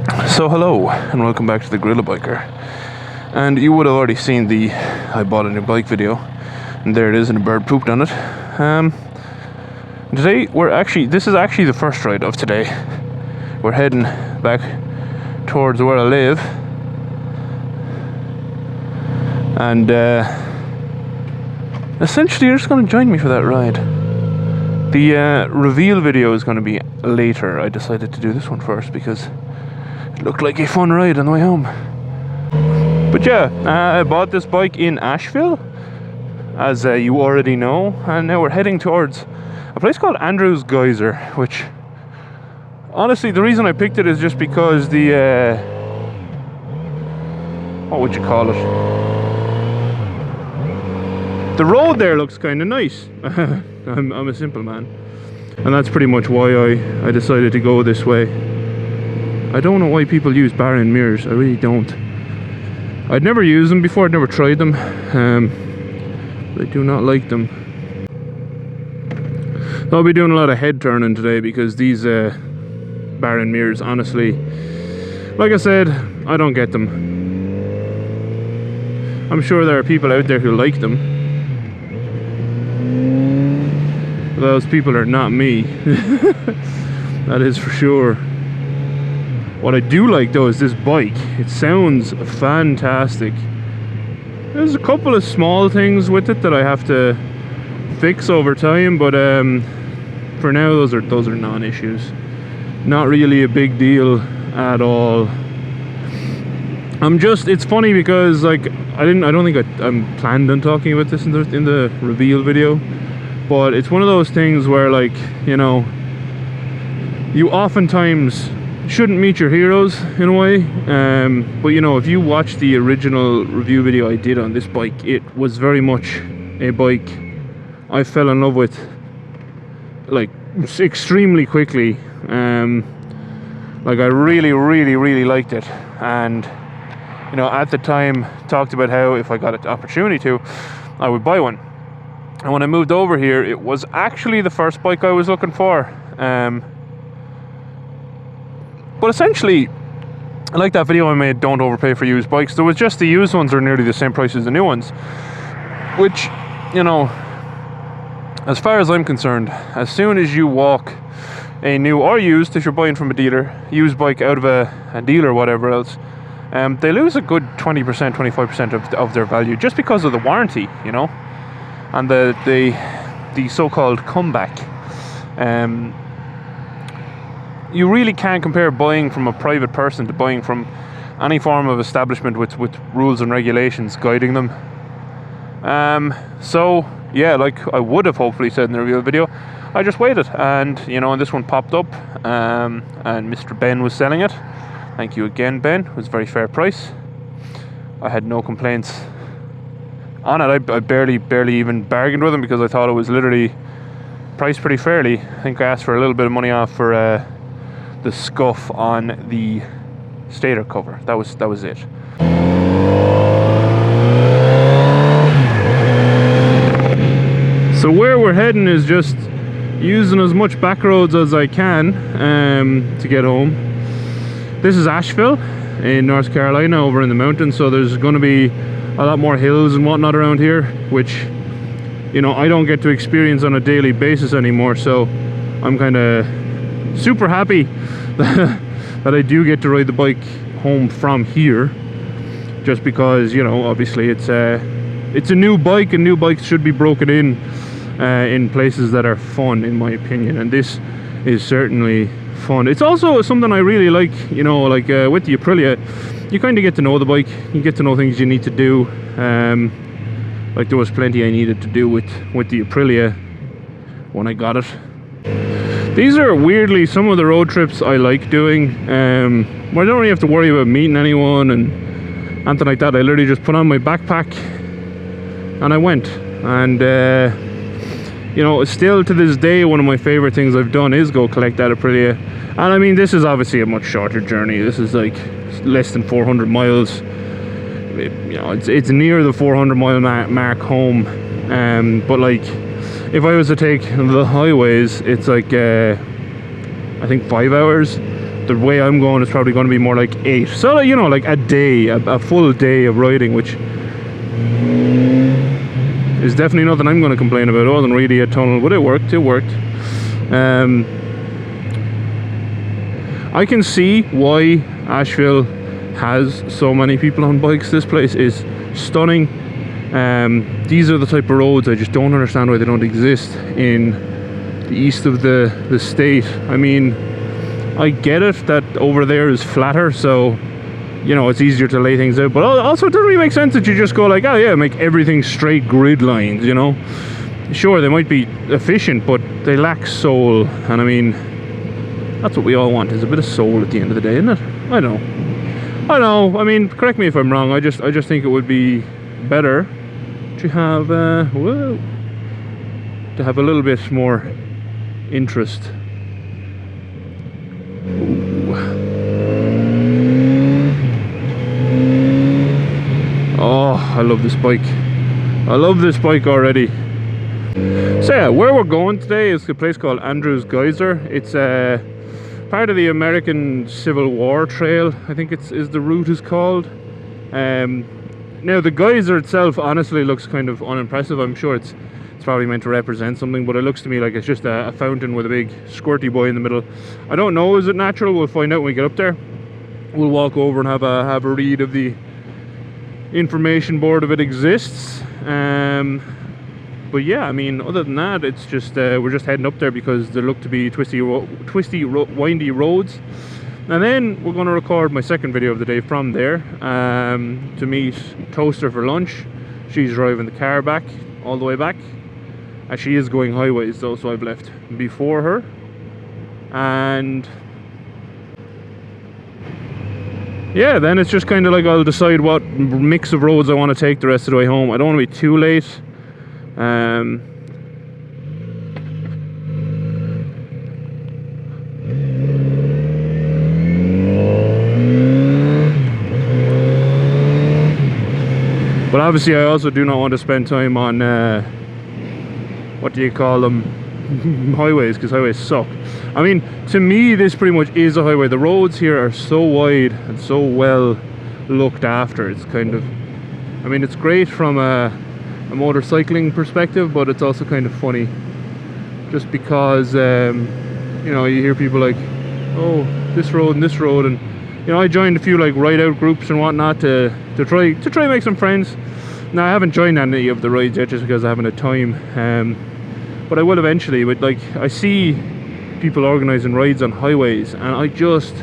So hello and welcome back to the Gorilla Biker. And you would have already seen the I bought a new bike video, and there it is, and a bird pooped on it. Today this is actually the first ride of today. We're heading back towards where I live, and essentially you're just going to join me for that ride. The reveal video is going to be later. I decided to do this one first because it looked like a fun ride on the way home. But yeah, I bought this bike in Asheville, as you already know, and now we're heading towards a place called Andrews Geyser, which honestly the reason I picked it is just because the what would you call it, the road there looks kind of nice. I'm a simple man, and that's pretty much why I decided to go this way. I don't know why people use barren mirrors. I really don't. I'd never used them before. I'd never tried them. But I do not like them. I'll be doing a lot of head turning today because these barren mirrors, honestly, like I said, I don't get them. I'm sure there are people out there who like them. Those people are not me. That is for sure. What I do like though is this bike. It sounds fantastic. There's a couple of small things with it that I have to fix over time, but for now those are non-issues. Not really a big deal at all. It's funny because like I don't think I'm planned on talking about this in the reveal video, but it's one of those things where, like, you know, you oftentimes shouldn't meet your heroes in a way, but you know, if you watch the original review video I did on this bike, it was very much a bike I fell in love with, like, extremely quickly. Like, I really liked it, and you know, at the time talked about how if I got an opportunity to, I would buy one. And when I moved over here, it was actually the first bike I was looking for. But essentially, like that video I made, don't overpay for used bikes, there was just the used ones are nearly the same price as the new ones. Which, you know, as far as I'm concerned, as soon as you walk a new or used, if you're buying from a dealer, used bike out of a dealer or whatever else, they lose a good 20%, 25% of their value just because of the warranty, you know, and the so-called comeback. You really can't compare buying from a private person to buying from any form of establishment with rules and regulations guiding them. So yeah, like I would have hopefully said in the review video, I just waited, and you know, and this one popped up, and Mr. Ben was selling it. Thank you again, Ben. It was a very fair price. I had no complaints on it. I barely even bargained with him because I thought it was literally priced pretty fairly. I think I asked for a little bit of money off for the scuff on the stator cover. That was it. So where we're heading is just using as much back roads as I can to get home. This is Asheville in North Carolina, over in the mountains, so there's going to be a lot more hills and whatnot around here, which, you know, I don't get to experience on a daily basis anymore. So I'm kind of super happy that I do get to ride the bike home from here, just because, you know, obviously it's a new bike, and new bikes should be broken in places that are fun, in my opinion, and this is certainly fun. It's also something I really like, you know, like with the Aprilia, you kind of get to know the bike, you get to know things you need to do. Like there was plenty I needed to do with the Aprilia when I got it. These are weirdly some of the road trips I like doing, where I don't really have to worry about meeting anyone and anything like that. I literally just put on my backpack and I went, and you know, still to this day, one of my favorite things I've done is go collect that Aprilia. And I mean, this is obviously a much shorter journey. This is like less than 400 miles. You know, it's near the 400 mile mark home. But like, if I was to take the highways, it's like I think 5 hours. the way I'm going is probably going to be more like 8. So, you know, like a day, a full day of riding, which is definitely nothing I'm going to complain about. It wasn't really a tunnel, but it worked. I can see why Asheville has so many people on bikes. This place is stunning. These are the type of roads I just don't understand why they don't exist in the east of the state. I mean, I get it that over there is flatter, so you know it's easier to lay things out, but also it doesn't really make sense that you just go like, oh yeah, make everything straight grid lines, you know. Sure, they might be efficient, but they lack soul, and I mean, that's what we all want, is a bit of soul at the end of the day, isn't it? I know. I mean, correct me if I'm wrong. I just think it would be better to have a little bit more interest. Ooh. Oh, I love this bike. I love this bike already. So yeah, where we're going today is a place called Andrews Geyser. It's part of the American Civil War Trail, I think is the route is called. Now the geyser itself honestly looks kind of unimpressive. I'm sure it's probably meant to represent something, but it looks to me like it's just a fountain with a big squirty boy in the middle. I don't know, is it natural? We'll find out when we get up there. We'll walk over and have a read of the information board if it exists. But yeah, I mean, other than that, it's just we're just heading up there because there look to be twisty, windy roads. And then we're going to record my second video of the day from there, to meet Toaster for lunch. She's driving the car back, all the way back. And she is going highways though, so I've left before her. And yeah, then it's just kind of like I'll decide what mix of roads I want to take the rest of the way home. I don't want to be too late. But obviously I also do not want to spend time on what do you call them, highways, because highways suck. I mean, to me this pretty much is a highway. The roads here are so wide and so well looked after. It's kind of, I mean, it's great from a motorcycling perspective, but it's also kind of funny just because you know, you hear people like, oh, this road and this road, and you know, I joined a few like ride out groups and whatnot to try make some friends. Now I haven't joined any of the rides yet just because I haven't had time, but I will eventually. But like, I see people organizing rides on highways and I just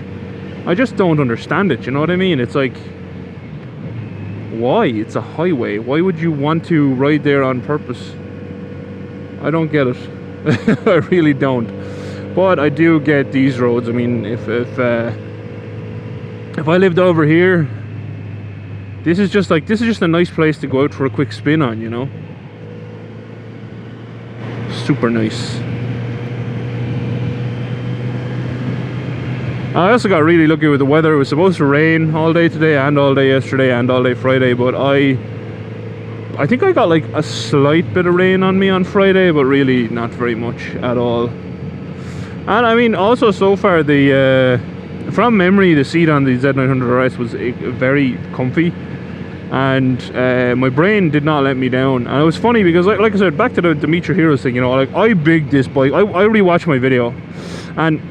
don't understand it, you know what I mean? It's like, why? It's a highway. Why would you want to ride there on purpose? I don't get it. I really don't. But I do get these roads. I mean, if I lived over here, this is just a nice place to go out for a quick spin on, you know. Super nice. I also got really lucky with the weather. It was supposed to rain all day today and all day yesterday and all day Friday, but I think I got like a slight bit of rain on me on Friday, but really not very much at all. And I mean, also so far from memory, the seat on the Z900RS was very comfy, and my brain did not let me down. And it was funny because like I said, back to the Meet Your Heroes thing, you know, like I bigged this bike. I rewatched my video, and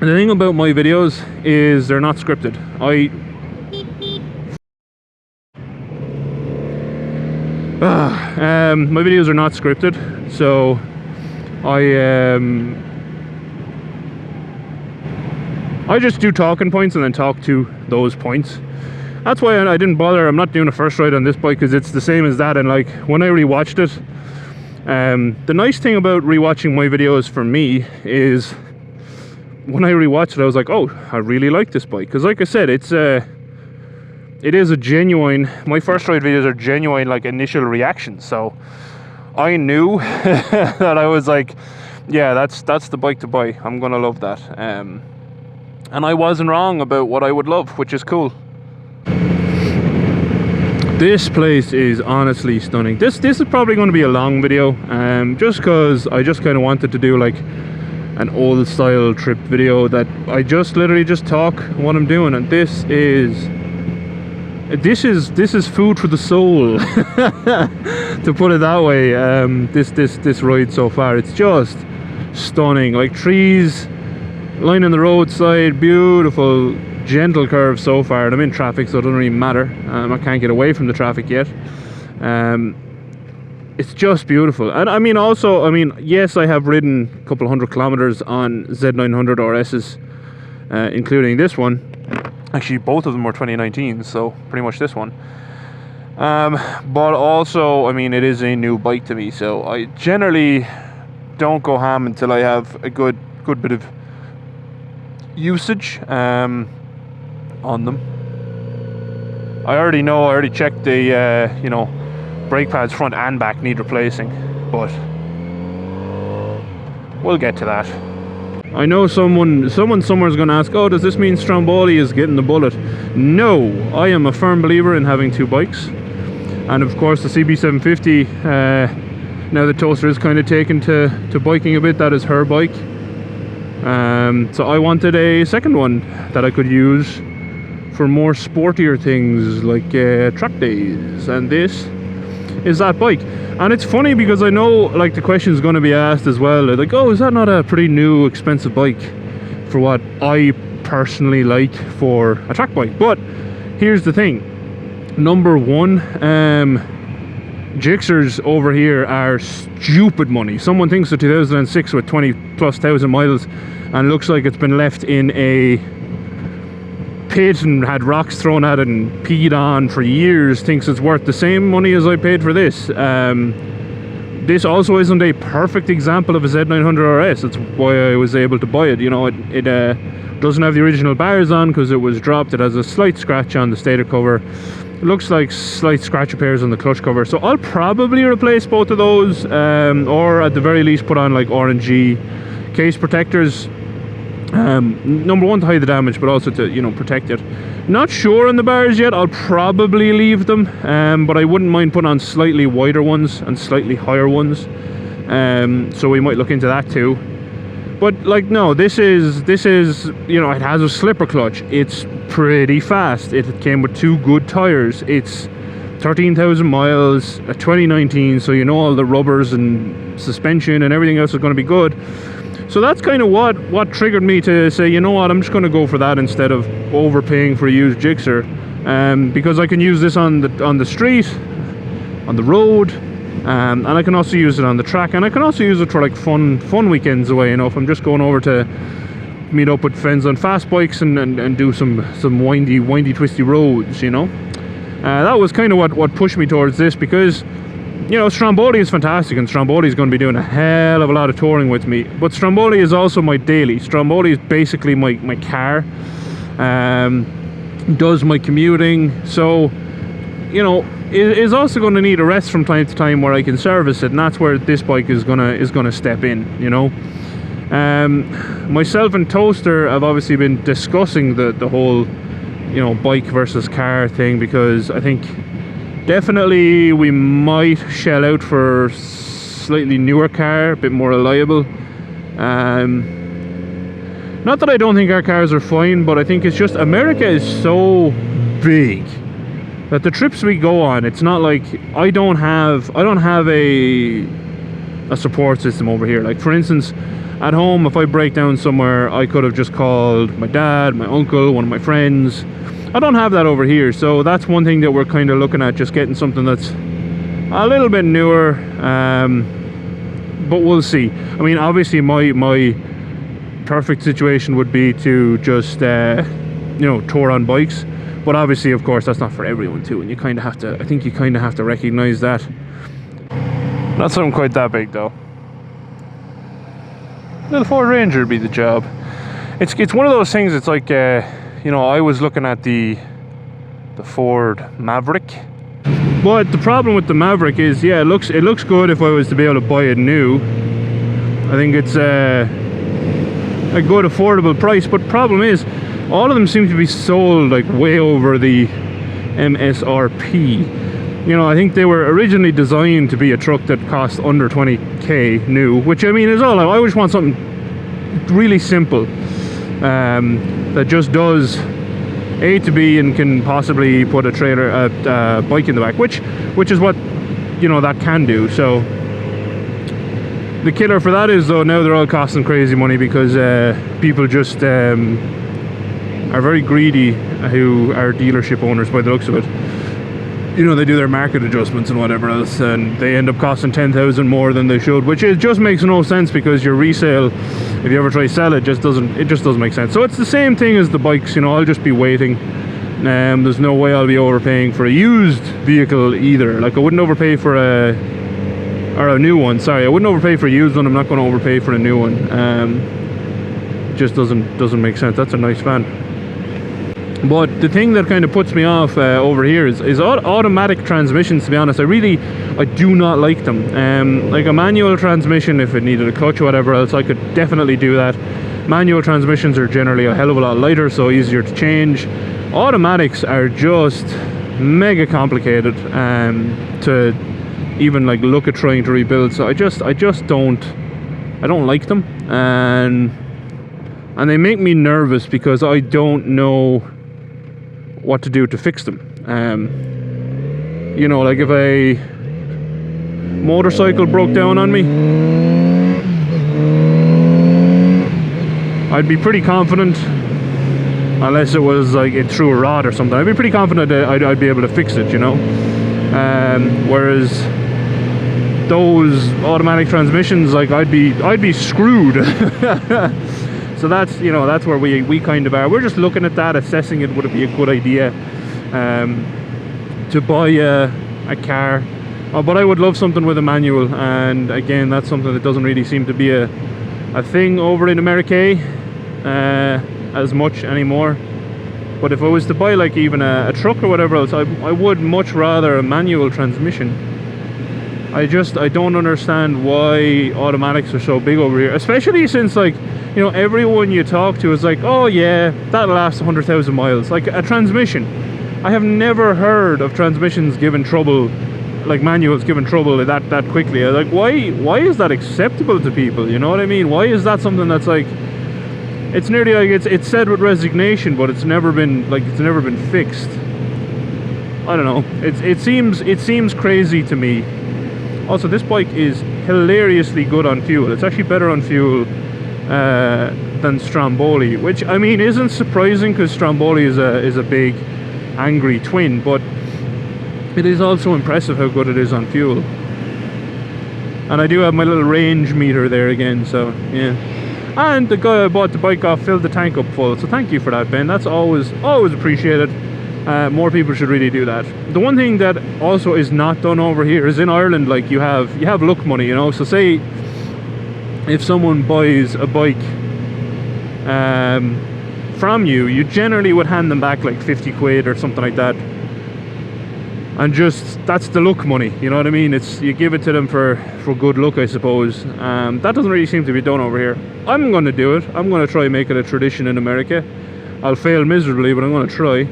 the thing about my videos is they're not scripted. My videos are not scripted, so I just do talking points and then talk to those points. That's why I didn't bother. I'm not doing a first ride on this bike because it's the same as that. And like when I rewatched it, the nice thing about rewatching my videos for me is when I rewatched it, I was like, oh, I really like this bike. Because like I said, it is a genuine, my first ride videos are genuine like initial reactions. So I knew that I was like, yeah, that's the bike to buy. I'm gonna love that. And I wasn't wrong about what I would love, which is cool. This place is honestly stunning. This is probably going to be a long video, just because I just kind of wanted to do like an old style trip video that I just literally just talk what I'm doing, and this is food for the soul. To put it that way. This ride so far, it's just stunning. Like trees lining the roadside, beautiful gentle curve so far, and I'm in traffic, so it doesn't really matter. I can't get away from the traffic yet. It's just beautiful. And I mean, also, I mean, yes, I have ridden a couple 100 kilometers on Z900RSs, including this one. Actually, both of them were 2019, so pretty much this one. But also, I mean, it is a new bike to me, so I generally don't go ham until I have a good bit of usage on them. I already checked the you know, brake pads front and back need replacing, but we'll get to that. I know someone somewhere is going to ask, oh, does this mean Stromboli is getting the bullet? No, I am a firm believer in having two bikes, and of course the CB750, now the Toaster is kind of taken to biking a bit. That is her bike, so I wanted a second one that I could use for more sportier things like track days, and this is that bike. And it's funny because I know, like, the question is going to be asked as well, like, oh, is that not a pretty new expensive bike for what I personally like for a track bike? But here's the thing, number one, Gixxers over here are stupid money. Someone thinks of 2006 with 20,000+ miles and looks like it's been left in a pit and had rocks thrown at it and peed on for years, thinks it's worth the same money as I paid for this. This also isn't a perfect example of a Z900RS. That's why I was able to buy it. You know, it doesn't have the original bars on because it was dropped. It has a slight scratch on the stator cover. It looks like slight scratch repairs on the clutch cover. So I'll probably replace both of those, or at the very least put on like RNG case protectors. Number one, to hide the damage, but also to, you know, protect it. Not sure on the bars yet. I'll probably leave them, but I wouldn't mind putting on slightly wider ones and slightly higher ones, so we might look into that too. But like, no, this is you know, it has a slipper clutch. It's pretty fast. It came with two good tires. It's 13,000 miles, a 2019, so you know all the rubbers and suspension and everything else is going to be good. So that's kind of what triggered me to say, you know what, I'm just going to go for that instead of overpaying for a used Gixxer, because I can use this on the street, on the road, and I can also use it on the track, and I can also use it for like fun weekends away. You know, if I'm just going over to meet up with friends on fast bikes and do some windy twisty roads. You know, that was kind of what pushed me towards this, because, you know, Stromboli is fantastic, and Stromboli is going to be doing a hell of a lot of touring with me. But Stromboli is also my daily. Stromboli is basically my car. Does my commuting. So, you know, it is also going to need a rest from time to time where I can service it, and that's where this bike is gonna step in. You know, myself and Toaster have obviously been discussing the whole, you know, bike versus car thing, because I think definitely we might shell out for slightly newer car, a bit more reliable. Not that I don't think our cars are fine, but I think it's just America is so big that the trips we go on, it's not like I don't have a support system over here. Like, for instance, at home, if I break down somewhere, I could have just called my dad, my uncle, one of my friends. I don't have that over here, so that's one thing that we're kind of looking at, just getting something that's a little bit newer, but we'll see. I mean, obviously my perfect situation would be to just you know, tour on bikes, but obviously, of course, that's not for everyone too, and you kind of have to, I think you kind of have to recognize that. Not something quite that big though. Little Ford Ranger would be the job. It's one of those things, it's like, you know, I was looking at the Ford Maverick, but the problem with the Maverick is, yeah, it looks good if I was to be able to buy it new. I think it's a good affordable price, but problem is, all of them seem to be sold like way over the MSRP. You know, I think they were originally designed to be a truck that cost under 20k new, which, I mean, is all I just want something really simple, that just does A to B and can possibly put a trailer, a bike in the back, which is what, you know, that can do. So the killer for that is, though, now they're all costing crazy money because people just are very greedy, who are dealership owners by the looks of it. You know, they do their market adjustments and whatever else, and they end up costing 10,000 more than they should, which just makes no sense, because your resale, if you ever try to sell it, just doesn't make sense. So it's the same thing as the bikes, you know. I'll just be waiting. There's no way I'll be overpaying for a used vehicle either. Like, I wouldn't overpay for a new one. Sorry, I wouldn't overpay for a used one. I'm not going to overpay for a new one. Just doesn't make sense. That's a nice van. But the thing that kind of puts me off over here is automatic transmissions. To be honest, I do not like them. Like a manual transmission, if it needed a clutch or whatever else, I could definitely do that. Manual transmissions are generally a hell of a lot lighter, so easier to change. Automatics are just mega complicated to even like look at trying to rebuild. So I just don't like them, and they make me nervous because I don't know what to do to fix them. You know, like if a motorcycle broke down on me, I'd be pretty confident, unless it was like it threw a rod or something, I'd be pretty confident that I'd be able to fix it, you know. Whereas those automatic transmissions, like I'd be screwed. So that's, you know, that's where we kind of are. We're just looking at that, assessing it. Would it be a good idea to buy a car? But I would love something with a manual, and again, that's something that doesn't really seem to be a thing over in America as much anymore. But if I was to buy like even a truck or whatever else, I would much rather a manual transmission. I don't understand why automatics are so big over here, especially since, like, you know, everyone you talk to is like, oh yeah, that'll last 100,000 miles. Like a transmission, I have never heard of transmissions giving trouble, like manuals giving trouble that quickly. I'm like, why is that acceptable to people? You know what I mean? Why is that something that's like, it's nearly like it's said with resignation, but it's never been fixed. I don't know. It seems crazy to me. Also, this bike is hilariously good on fuel. It's actually better on fuel than Stromboli, which, I mean, isn't surprising, because Stromboli is a big angry twin, but it is also impressive how good it is on fuel. And I do have my little range meter there again, so yeah. And the guy I bought the bike off filled the tank up full, so thank you for that, Ben. That's always appreciated. More people should really do that. The one thing that also is not done over here is in Ireland, like you have look money, you know. So say if someone buys a bike from you generally would hand them back like 50 quid or something like that, and just, that's the look money, you know what I mean? It's, you give it to them for good luck, I suppose. That doesn't really seem to be done over here. I'm going to do it. I'm going to try and make it a tradition in America. I'll fail miserably, but I'm going to try.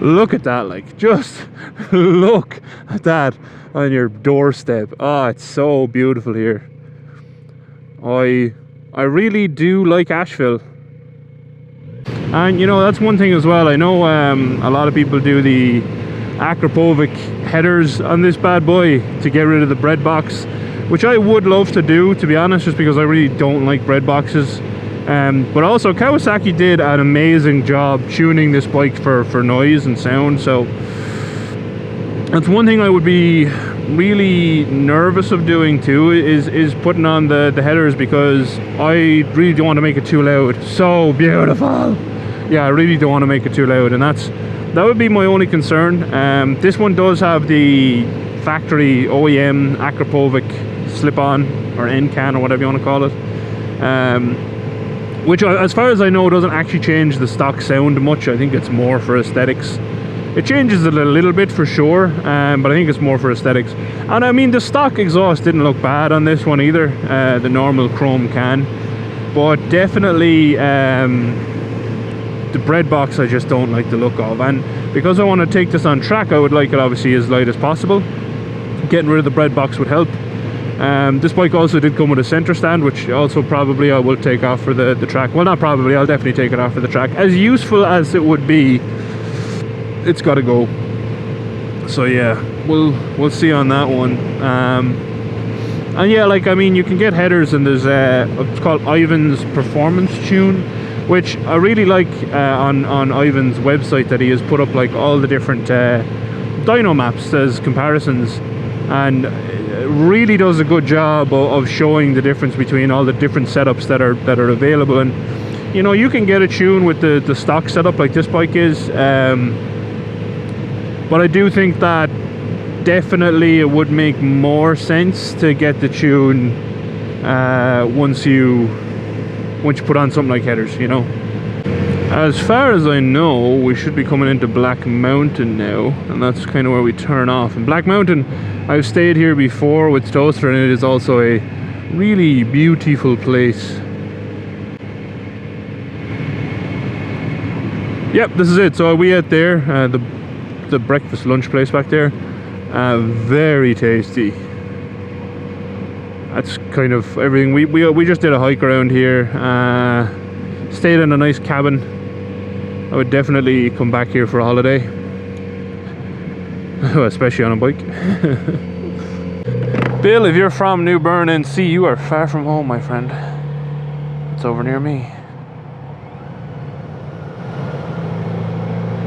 Look at that, like, just look at that on your doorstep. Oh, it's so beautiful here. I really do like Asheville. And you know, that's one thing as well. I know a lot of people do the Akrapovic headers on this bad boy to get rid of the bread box, which I would love to do, to be honest, just because I really don't like bread boxes. But also Kawasaki did an amazing job tuning this bike for noise and sound, so that's one thing I would be really nervous of doing too, is putting on the headers, because I really don't want to make it too loud. So beautiful. Yeah, I really don't want to make it too loud, and that would be my only concern. This one does have the factory OEM Akrapovic slip-on, or N-can, or whatever you want to call it. Which, as far as I know, doesn't actually change the stock sound much. I think it's more for aesthetics. It changes it a little bit for sure, but I think it's more for aesthetics. And I mean, the stock exhaust didn't look bad on this one either, the normal chrome can. But definitely the bread box I just don't like the look of. And because I want to take this on track, I would like it obviously as light as possible. Getting rid of the bread box would help. This bike also did come with a center stand, which also probably I will take off for the track. Well, not probably, I'll definitely take it off for the track. As useful as it would be, it's got to go. So yeah, we'll see on that one. And yeah, like, I mean, you can get headers, and there's it's called Ivan's Performance Tune, which I really like on Ivan's website, that he has put up like all the different dyno maps as comparisons, and really does a good job of showing the difference between all the different setups that are available. And you know, you can get a tune with the stock setup like this bike is, but I do think that definitely it would make more sense to get the tune once you put on something like headers, you know. As far as I know, we should be coming into Black Mountain now, and that's kind of where we turn off. And Black Mountain, I've stayed here before with Toaster, and it is also a really beautiful place. Yep, this is it. So we ate there, the breakfast lunch place back there. Very tasty. That's kind of everything. We just did a hike around here, stayed in a nice cabin. I would definitely come back here for a holiday, especially on a bike. Bill, if you're from New Bern NC, you are far from home, my friend. It's over near me.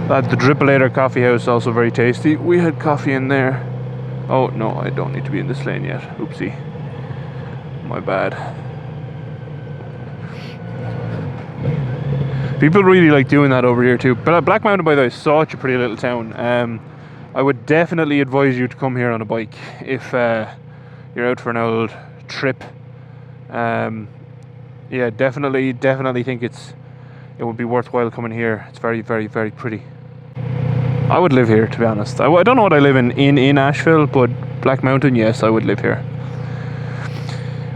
The Drippolator Coffee House, also very tasty. We had coffee in there. Oh no, I don't need to be in this lane yet. Oopsie. My bad. People really like doing that over here too. But Black Mountain, by the way, is such a pretty little town. I would definitely advise you to come here on a bike if you're out for an old trip. Yeah, definitely think it would be worthwhile coming here. It's very, very, very pretty. I would live here, to be honest. I don't know what I live in Asheville, but Black Mountain, yes, I would live here.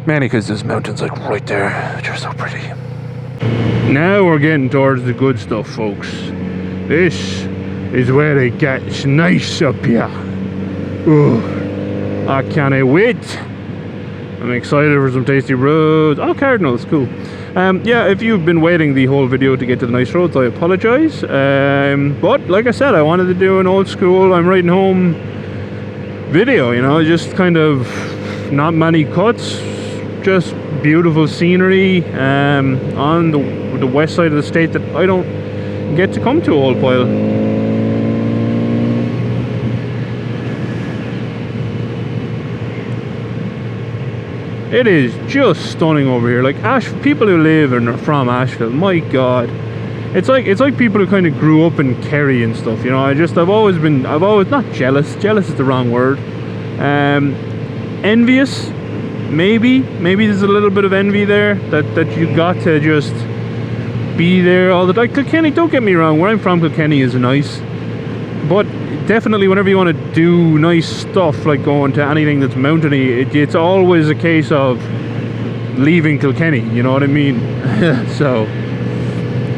Mainly because there's mountains like right there, which are so pretty. Now we're getting towards the good stuff, folks. This is where it gets nice up here. Ooh, I can't wait. I'm excited for some tasty roads. Oh, Cardinals, cool. Yeah, if you've been waiting the whole video to get to the nice roads, I apologize. But like I said, I wanted to do an old school I'm riding home video, you know, just kind of not many cuts, just beautiful scenery on the west side of the state that I don't get to come to a whole while. It is just stunning over here. Like people who live and are from Asheville, my god, it's like people who kind of grew up in Kerry and stuff, you know. I've always not jealous is the wrong word, envious, maybe there's a little bit of envy there that you got to just be there all the time. Kilkenny, don't get me wrong, where I'm from, Kilkenny is nice, but definitely whenever you want to do nice stuff like going to anything that's mountainy, it's always a case of leaving Kilkenny, you know what I mean? So,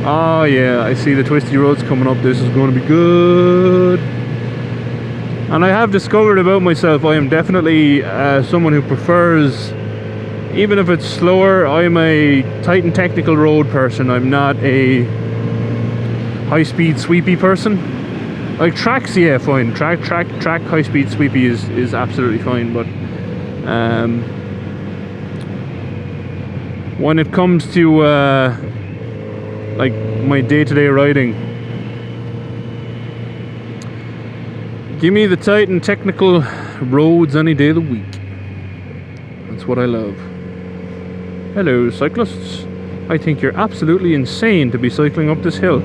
oh yeah, I see the twisty roads coming up. This is going to be good. And I have discovered about myself, I am definitely someone who prefers, even if it's slower, I'm a tight and technical road person. I'm not a high-speed sweepy person. Like tracks, yeah, fine. Track, high-speed sweepy is absolutely fine. But when it comes to like my day-to-day riding, give me the tight and technical roads any day of the week. That's what I love. Hello, cyclists. I think you're absolutely insane to be cycling up this hill.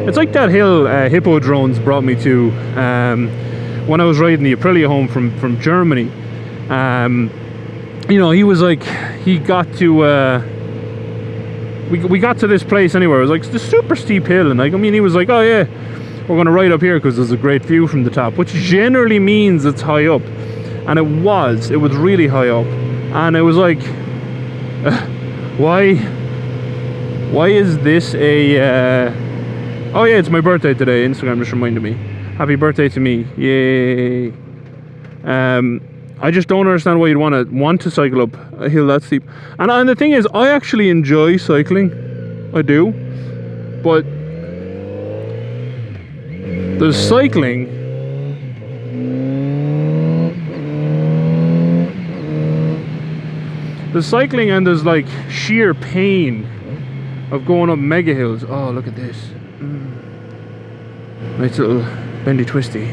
It's like that hill Hippo Drones brought me to when I was riding the Aprilia home from Germany. You know, he was like, he got to we got to this place anyway. It was like the super steep hill, and like, I mean, he was like, oh yeah, we're gonna ride up here because there's a great view from the top, which generally means it's high up, and it was really high up, and it was like, why is this a oh yeah, it's my birthday today. Instagram just reminded me. Happy birthday to me. Yay. I just don't understand why you'd want to cycle up a hill that steep. And the thing is, I actually enjoy cycling. I do. But there's cycling. There's cycling and there's like sheer pain of going up mega hills. Oh, look at this. Nice little bendy twisty.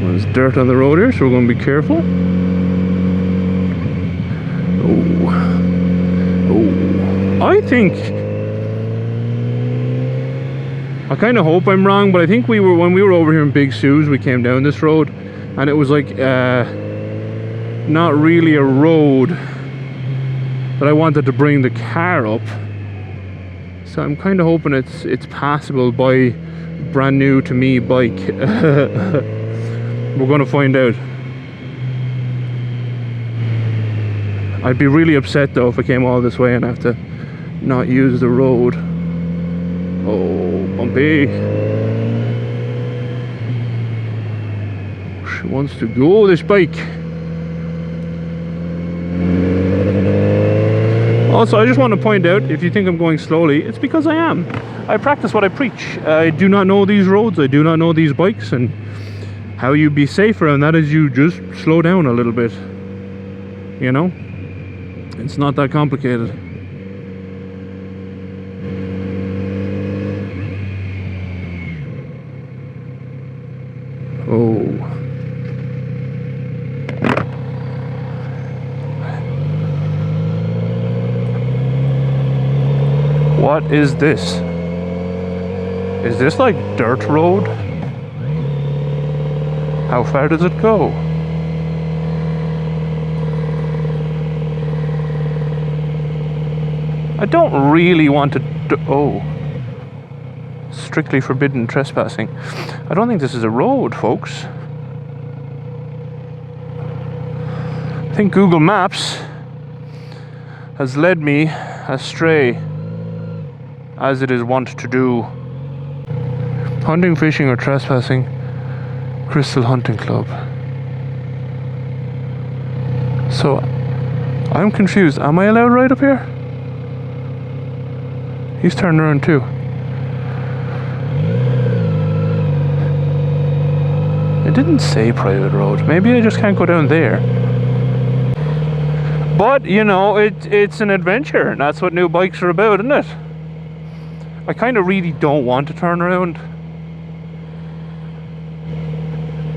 Well, there's dirt on the road here, so we're going to be careful. Oh, I think, I kind of hope I'm wrong, but I think when we were over here in Big Sue's, we came down this road, and it was like not really a road that I wanted to bring the car up. So I'm kind of hoping it's passable by brand new to me bike. We're going to find out. I'd be really upset though if I came all this way and have to not use the road. Oh, bumpy. She wants to go, this bike. Also, I just want to point out, if you think I'm going slowly, it's because I am. I practice what I preach. I do not know these roads, I do not know these bikes, and how you be safer, and that is you just slow down a little bit. You know? It's not that complicated. Oh. What is this? Is this like dirt road? How far does it go? I don't really want to oh. Strictly forbidden trespassing. I don't think this is a road, folks. I think Google Maps has led me astray, as it is wont to do. Hunting, fishing, or trespassing. Crystal Hunting Club. So, I'm confused. Am I allowed right up here? He's turning around too. It didn't say private road. Maybe I just can't go down there. But, you know, it's an adventure, and that's what new bikes are about, isn't it? I kind of really don't want to turn around.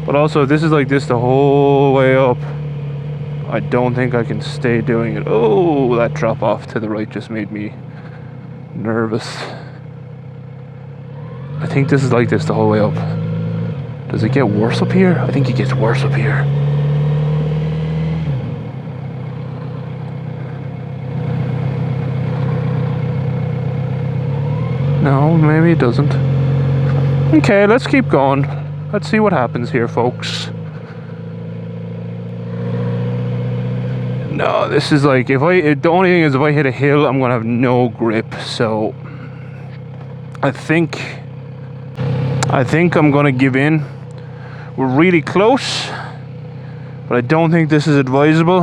But also, if this is like this the whole way up, I don't think I can stay doing it. Oh, that drop off to the right just made me nervous. I think this is like this the whole way up. Does it get worse up here? I think it gets worse up here. No, maybe it doesn't. Okay, let's keep going. Let's see what happens here, folks. No, this is like, the only thing is if I hit a hill, I'm gonna have no grip, so I think I'm gonna give in. We're really close, but I don't think this is advisable.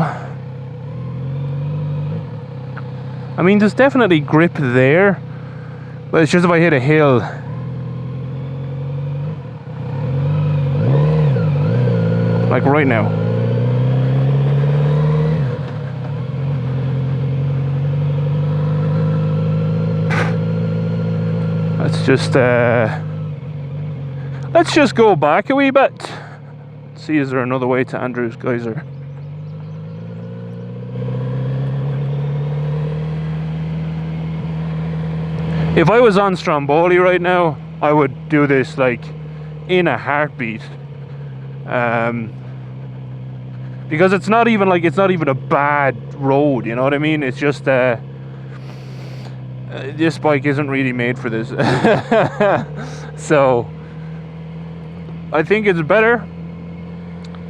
I mean, there's definitely grip there, but it's just if I hit a hill. Like right now. Let's just go back a wee bit. See, is there another way to Andrews Geyser? If I was on Stromboli right now, I would do this like in a heartbeat. Because it's not even a bad road, you know what I mean? It's just this bike isn't really made for this. So I think it's better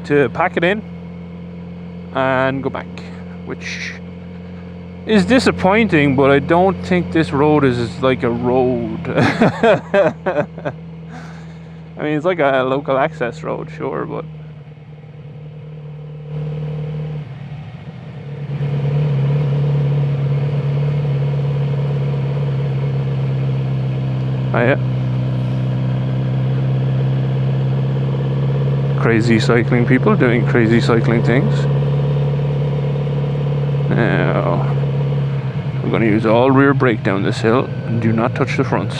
to pack it in and go back, which is disappointing, but I don't think this road is like a road. I mean, it's like a local access road, sure, but... Oh yeah. Crazy cycling people doing crazy cycling things. Now, I'm going to use all rear brake down this hill and do not touch the fronts.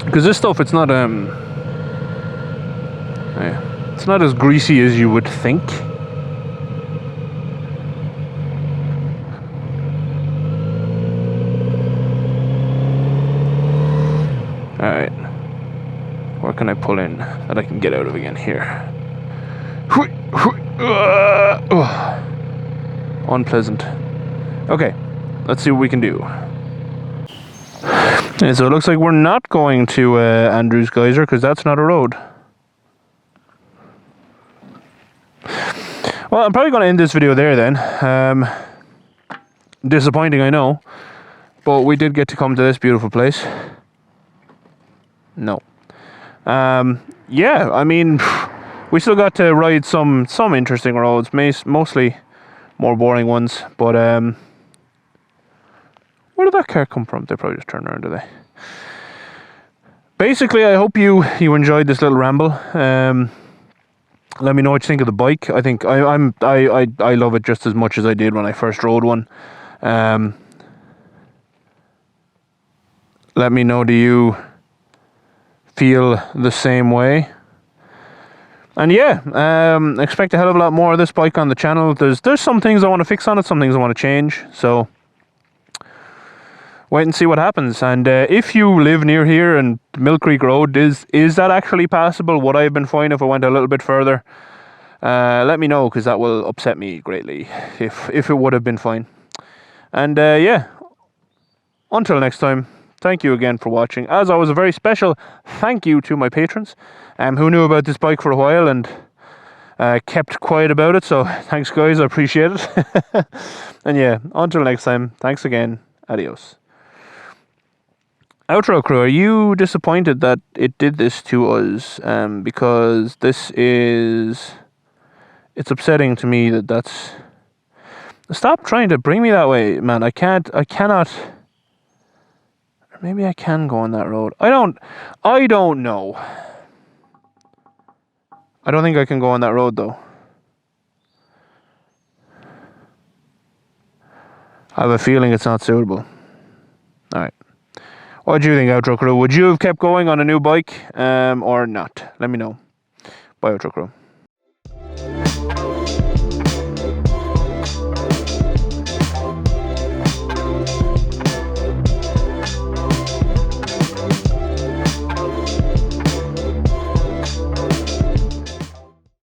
Because this stuff, it's not it's not as greasy as you would think. Alright. Where can I pull in that I can get out of again? Here. Unpleasant. Okay, let's see what we can do. And so it looks like we're not going to Andrews Geyser, because that's not a road. Well, I'm probably going to end this video there then. Disappointing, I know. But we did get to come to this beautiful place. No. Yeah, I mean, we still got to ride some interesting roads, mostly more boring ones, but where did that car come from? They probably just turned around, did they? Basically, I hope you enjoyed this little ramble. Let me know what you think of the bike. I think I love it just as much as I did when I first rode one. Let me know, do you feel the same way? And yeah, expect a hell of a lot more of this bike on the channel. There's some things I want to fix on it, some things I want to change, so wait and see what happens. And if you live near here and Mill Creek Road, is that actually passable? Would I have been fine if I went a little bit further? Let me know, because that will upset me greatly if it would have been fine. And yeah, until next time, thank you again for watching. As always, a very special thank you to my patrons who knew about this bike for a while and kept quiet about it. So thanks, guys, I appreciate it. And yeah, until next time, thanks again. Adios. Outro crew, are you disappointed that it did this to us? Because it's upsetting to me that's... Stop trying to bring me that way, man. I cannot... Maybe I can go on that road. I don't know. I don't think I can go on that road, though. I have a feeling it's not suitable. Alright. What do you think, Outro crew? Would you have kept going on a new bike or not? Let me know. Bye, Outro crew.